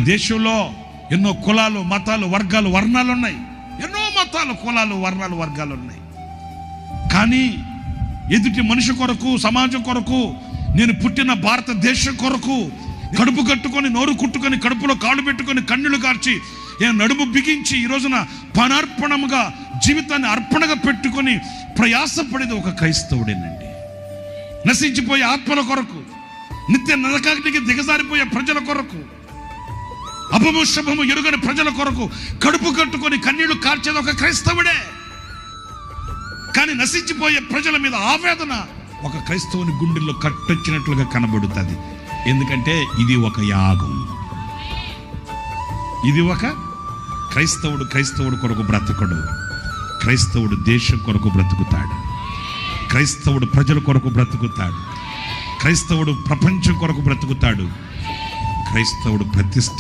దేశంలో ఎన్నో కులాలు, మతాలు, వర్గాలు, వర్ణాలు ఉన్నాయి. ఎన్నో మతాలు, కులాలు, వర్ణాలు, వర్గాలు ఉన్నాయి. కానీ ఎదుటి మనిషి కొరకు, సమాజం కొరకు, నేను పుట్టిన భారతదేశం కొరకు కడుపు కట్టుకొని, నోరు కుట్టుకొని, కడుపులో కాళ్ళు పెట్టుకొని, కన్నీళ్లు కార్చి, నడుము బిగించి ఈ రోజున పనార్పణముగా జీవితాన్ని అర్పణగా పెట్టుకొని ప్రయాసపడేది ఒక క్రైస్తవుడేనండి. నశించిపోయే ఆత్మల కొరకు, నిత్య నరకాగ్నికి దిగజారిపోయే ప్రజల కొరకు, అపము శుభము ఎరుగని ప్రజల కొరకు కడుపు కట్టుకొని కన్నీళ్లు కార్చేది ఒక క్రైస్తవుడే. కానీ నశించిపోయే ప్రజల మీద ఆవేదన ఒక క్రైస్తవుని గుండెల్లో కట్టొచ్చినట్లుగా కనబడుతుంది. ఎందుకంటే ఇది ఒక యాగం. ఇది ఒక క్రైస్తవుడు కొరకు బ్రతకడు. క్రైస్తవుడు దేశం కొరకు బ్రతుకుతాడు. క్రైస్తవుడు ప్రజల కొరకు బ్రతుకుతాడు. క్రైస్తవుడు ప్రపంచం కొరకు బ్రతుకుతాడు. క్రైస్తవుడు ప్రతిష్ఠ